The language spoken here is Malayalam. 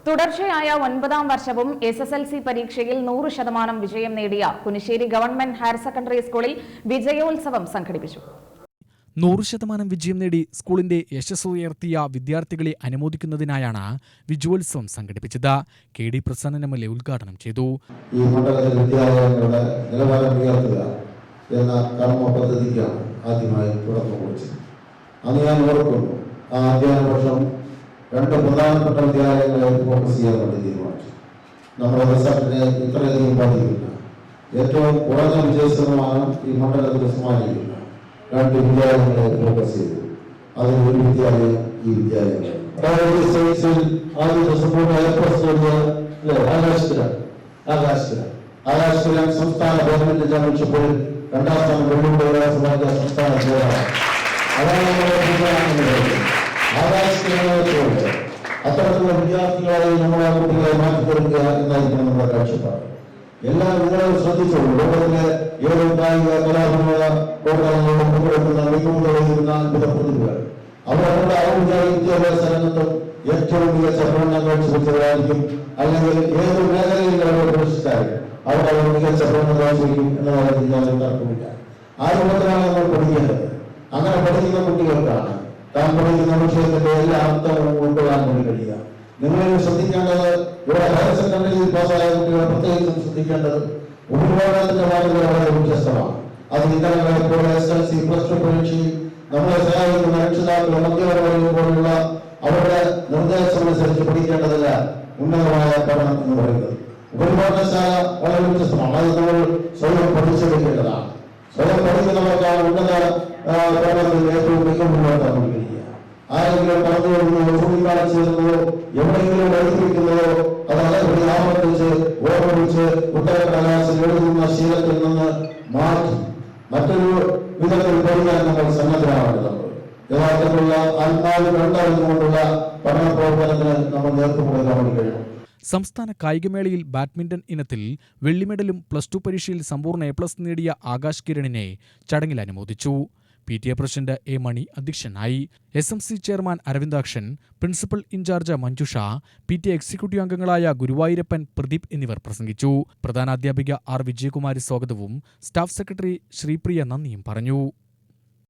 തുടർച്ചയായ 9ാം വർഷവും SSLC പരീക്ഷയിൽ 100% വിജയം നേടിയ കുനിശ്ശേരി ഗവൺമെന്റ് ഹയർ സെക്കൻഡറി സ്കൂളിൽ വിജയോത്സവം സംഘടിപ്പിച്ചു. 100% വിജയം നേടി സ്കൂളിന്റെ യശസ്സ് ഉയർത്തിയ വിദ്യാർത്ഥികളെ അനുമോദിക്കുന്നതിനായാണ് വിജയോത്സവം സംഘടിപ്പിച്ചത്. KD പ്രസന്നൻ MLA ഉദ്ഘാടനം ചെയ്തു. ഈ മണ്ഡലത്തിലെ വിദ്യാലയങ്ങളുടെ നിലവാരം ഉയർത്തുക എന്ന കർമ്മ പദ്ധതിക്കാണ് ആദ്യമായി തുടക്കം കുറിച്ചത്. അന്ന് ഞാൻ ഓർക്കുന്നു, ആ അധ്യയന വർഷം 2 പ്രധാനപ്പെട്ട വിദ്യാലയങ്ങളെ ഫോക്കസ് ചെയ്യാൻ വേണ്ടി തീരുമാനിച്ചു. നമ്മുടെ റിസൾട്ടിനെ ഇത്രയധികം ബാധിക്കില്ല. ഏറ്റവും കുറഞ്ഞ വിജയശതമാനം ഈ മണ്ഡലത്തിൽ സമ്മാനിക്കില്ല 2 വിദ്യാലയങ്ങളെ ഫോക്കസ് ചെയ്തു. അതിൽ ഒരു വിദ്യാലയം ഈ വിദ്യാലയങ്ങൾ ആകാശത്തിലാണ് സംസ്ഥാന ഗവൺമെന്റ് ചാമ്പ്യൻഷിപ്പിൽ 2ാം സ്ഥാനം വെല്ലുവിളിയുള്ള സംസ്ഥാന അത്തരത്തിലുള്ള വിദ്യാർത്ഥികളെ നമ്മളെ കുട്ടികളെ മാറ്റിക്കൊടുക്കുക എന്നായിരിക്കണം നമ്മുടെ കാഴ്ചപ്പാട്. എല്ലാ നിങ്ങളും ശ്രദ്ധിച്ചോളൂ. ലോകത്തിലെ ഏത് കായിക കലാപരമായ പ്രോഗ്രാമുകളിലും പങ്കെടുക്കുന്ന മികവുന്ന അത്ഭുത പ്രതിഭകൾ അവരുടെ ഔദ്യോഗിക വിദ്യാഭ്യാസ രംഗത്തും ഏറ്റവും മികച്ച പഠനം കാഴ്ചവെച്ചവരായിരിക്കും. അല്ലെങ്കിൽ ഏത് മേഖലയിൽ അവർ പ്രവേശിച്ചാലും അവർ മികച്ച പഠനം കാഴ്ചവെക്കും എന്ന കാര്യത്തിൽ ഞാൻ തർക്കമില്ല. ആ രൂപത്തിലാണ് നമ്മൾ പഠിക്കേണ്ടത്. അങ്ങനെ പഠിക്കുന്ന കുട്ടികൾക്കാണ് താൻ പഠിക്കുന്ന വിഷയത്തിന്റെ എല്ലാ അർത്ഥവും ഉൾക്കൊള്ളാൻ വേണ്ടി കഴിയുക. നിങ്ങൾ ശ്രദ്ധിക്കേണ്ടത്, ഇവിടെ ഹയർ സെക്കൻഡറിയിൽ പാസ്സായ കുട്ടികൾ പ്രത്യേകിച്ചും ശ്രദ്ധിക്കേണ്ടത് ഉപരിപഠനത്തിന്റെ മാതൃക വളരെ വ്യത്യസ്തമാണ്. അത് ഇത്തരങ്ങളെ പോലെ SSLC +2 പരീക്ഷയിൽ നമ്മളെ സഹായിക്കുന്ന രക്ഷിതാക്കളും മധ്യവർഗവും പോലുള്ള അവരുടെ നിർദ്ദേശമനുസരിച്ച് പഠിക്കേണ്ടതല്ല ഉന്നതമായ പഠനം എന്ന് പറയുന്നത്. ഉപരിപഠനശാല വളരെ വ്യത്യസ്തമാണ്. അത് നമ്മൾ സ്വയം പഠിച്ചെടുക്കേണ്ടതാണ്. സ്വയം പഠിക്കുന്നവർക്കാണ് ഉന്നത പഠനത്തിൽ ഏറ്റവും മികവുള്ളതാക്കാൻ കഴിയുക. ആരെങ്കിലും പറഞ്ഞു വരുന്നതോ ചൂണ്ടിക്കാണിച്ചു വരുന്നതോ എവിടെയെങ്കിലും എഴുതിയിരിക്കുന്നതോ അത് അതേപടി ആവർത്തിച്ച് ഓർമ്മിച്ച് ഉത്തരക്കടലാസിൽ എഴുതുന്ന ശീലത്തിൽ നിന്ന് മാറ്റി മറ്റൊരു വിധത്തിൽ പഠിക്കാൻ നമ്മൾ സന്നദ്ധരാണ്. യഥാർത്ഥത്തിലുള്ള ആത്മാവിൽ കണ്ടറിഞ്ഞുകൊണ്ടുള്ള പഠന പ്രവർത്തനത്തിന് നമ്മൾ നേതൃത്വം കൊടുക്കാൻ വേണ്ടി കഴിയും. സംസ്ഥാന കായികമേളയിൽ ബാഡ്മിന്റൺ ഇനത്തിൽ വെള്ളി മെഡലും +2 പരീക്ഷയിൽ സമ്പൂർണ്ണ A+ നേടിയ ആകാശ് കിരണിനെ ചടങ്ങിൽ അനുമോദിച്ചു. PTA president A. മണി അധ്യക്ഷനായി. SMC chairman Aravindakshan, principal incharge Manjusha, PTA executive അംഗങ്ങളായ ഗുരുവായൂരപ്പൻ, പ്രദീപ് എന്നിവർ പ്രസംഗിച്ചു. പ്രധാനാധ്യാപിക R. വിജയകുമാരി സ്വാഗതവും സ്റ്റാഫ് സെക്രട്ടറി ശ്രീപ്രിയ നന്ദിയും പറഞ്ഞു.